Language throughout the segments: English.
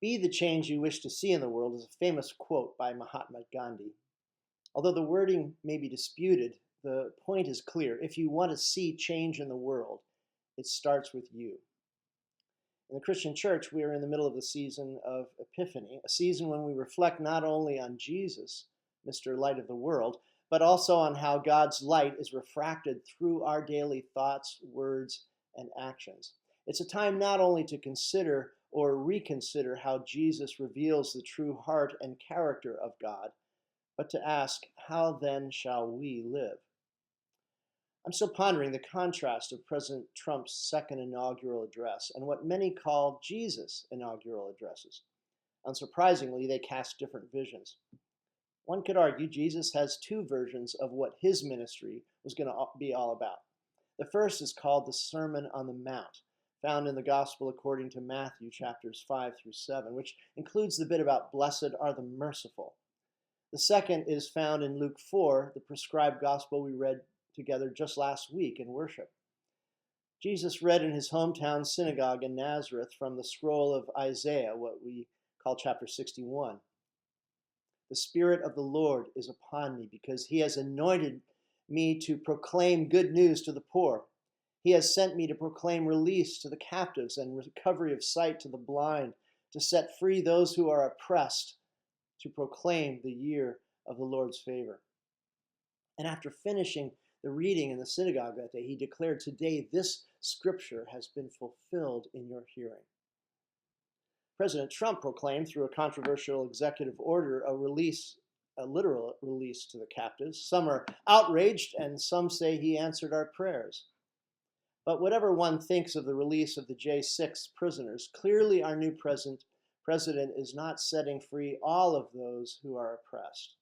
Be the change you wish to see in the world is a famous quote by Mahatma Gandhi. Although the wording may be disputed, the point is clear. If you want to see change in the world, it starts with you. In the Christian church, we are in the middle of the season of Epiphany, a season when we reflect not only on Jesus, Mr. Light of the world, but also on how God's light is refracted through our daily thoughts, words, and actions. It's a time not only to consider or reconsider how Jesus reveals the true heart and character of God, but to ask, how then shall we live? I'm still pondering the contrast of President Trump's second inaugural address and what many call Jesus' inaugural addresses. Unsurprisingly, they cast different visions. One could argue Jesus has two versions of what his ministry was going to be all about. The first is called the Sermon on the Mount, found in the Gospel according to Matthew chapters 5 through 7, which includes the bit about blessed are the merciful. The second is found in Luke 4, the prescribed gospel we read together just last week in worship. Jesus read in his hometown synagogue in Nazareth from the scroll of Isaiah, what we call chapter 61. The Spirit of the Lord is upon me because he has anointed me to proclaim good news to the poor. He has sent me to proclaim release to the captives and recovery of sight to the blind, to set free those who are oppressed, to proclaim the year of the Lord's favor. And after finishing the reading in the synagogue that day, he declared, "Today this scripture has been fulfilled in your hearing." President Trump proclaimed through a controversial executive order a literal release to the captives. Some are outraged, and some say he answered our prayers. But whatever one thinks of the release of the J6 prisoners, clearly our new president is not setting free all of those who are oppressed.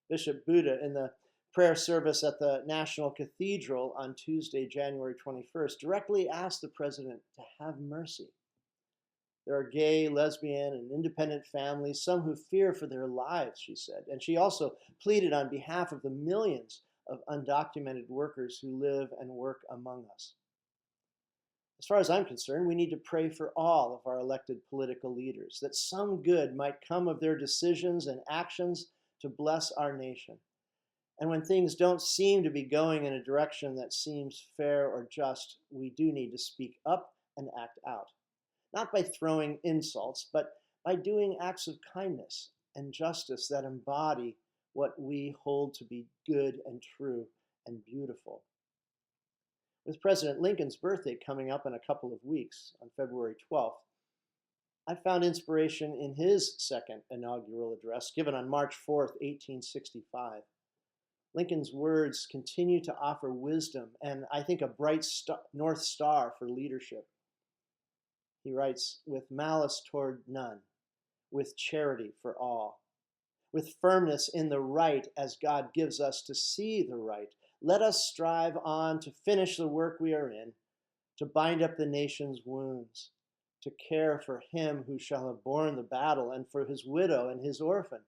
Bishop Buddha, in the prayer service at the National Cathedral on Tuesday, January 21st, directly asked the president to have mercy. There are gay, lesbian, and independent families, some who fear for their lives, she said. And she also pleaded on behalf of the millions of undocumented workers who live and work among us. As far as I'm concerned, we need to pray for all of our elected political leaders, that some good might come of their decisions and actions to bless our nation. And when things don't seem to be going in a direction that seems fair or just, we do need to speak up and act out. Not by throwing insults, but by doing acts of kindness and justice that embody what we hold to be good and true and beautiful. With President Lincoln's birthday coming up in a couple of weeks, on February 12th, I found inspiration in his second inaugural address given on March 4th, 1865. Lincoln's words continue to offer wisdom and, I think, a bright north star for leadership. He writes, "With malice toward none, with charity for all, with firmness in the right as God gives us to see the right, let us strive on to finish the work we are in, to bind up the nation's wounds, to care for him who shall have borne the battle and for his widow and his orphan,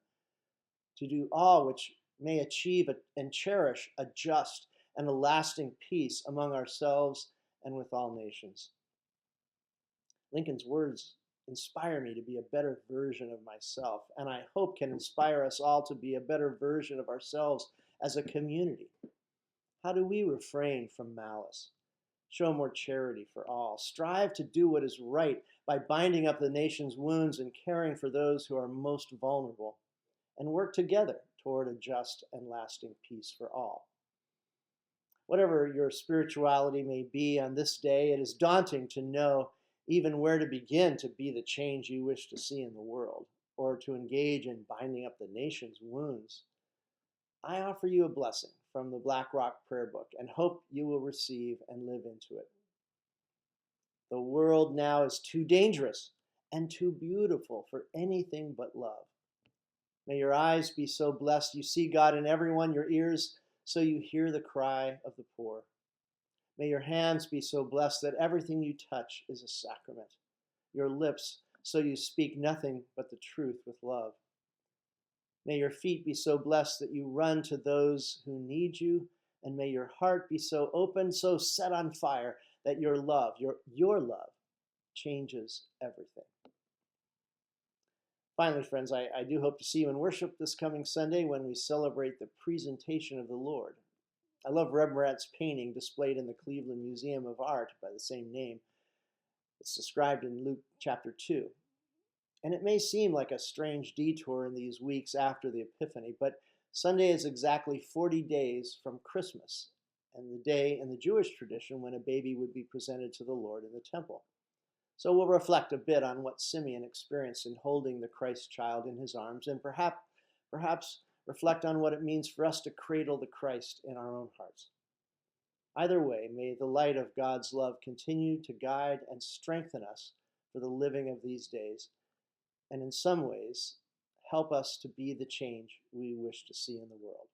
to do all which may achieve and cherish a just and a lasting peace among ourselves and with all nations." Lincoln's words inspire me to be a better version of myself, and I hope can inspire us all to be a better version of ourselves as a community. How do we refrain from malice? Show more charity for all. Strive to do what is right by binding up the nation's wounds and caring for those who are most vulnerable, and work together toward a just and lasting peace for all. Whatever your spirituality may be on this day, it is daunting to know even where to begin to be the change you wish to see in the world, or to engage in binding up the nation's wounds. I offer you a blessing from the Black Rock Prayer Book and hope you will receive and live into it. The world now is too dangerous and too beautiful for anything but love. May your eyes be so blessed you see God in everyone, your ears so you hear the cry of the poor. May your hands be so blessed that everything you touch is a sacrament. Your lips so you speak nothing but the truth with love. May your feet be so blessed that you run to those who need you, and may your heart be so open, so set on fire that your love changes everything. Finally, friends, I do hope to see you in worship this coming Sunday when we celebrate the presentation of the Lord. I love Rembrandt's painting displayed in the Cleveland Museum of Art by the same name. It's described in Luke chapter 2. And it may seem like a strange detour in these weeks after the Epiphany, but Sunday is exactly 40 days from Christmas and the day in the Jewish tradition when a baby would be presented to the Lord in the temple. So we'll reflect a bit on what Simeon experienced in holding the Christ child in his arms and perhaps reflect on what it means for us to cradle the Christ in our own hearts. Either way, may the light of God's love continue to guide and strengthen us for the living of these days, and in some ways, help us to be the change we wish to see in the world.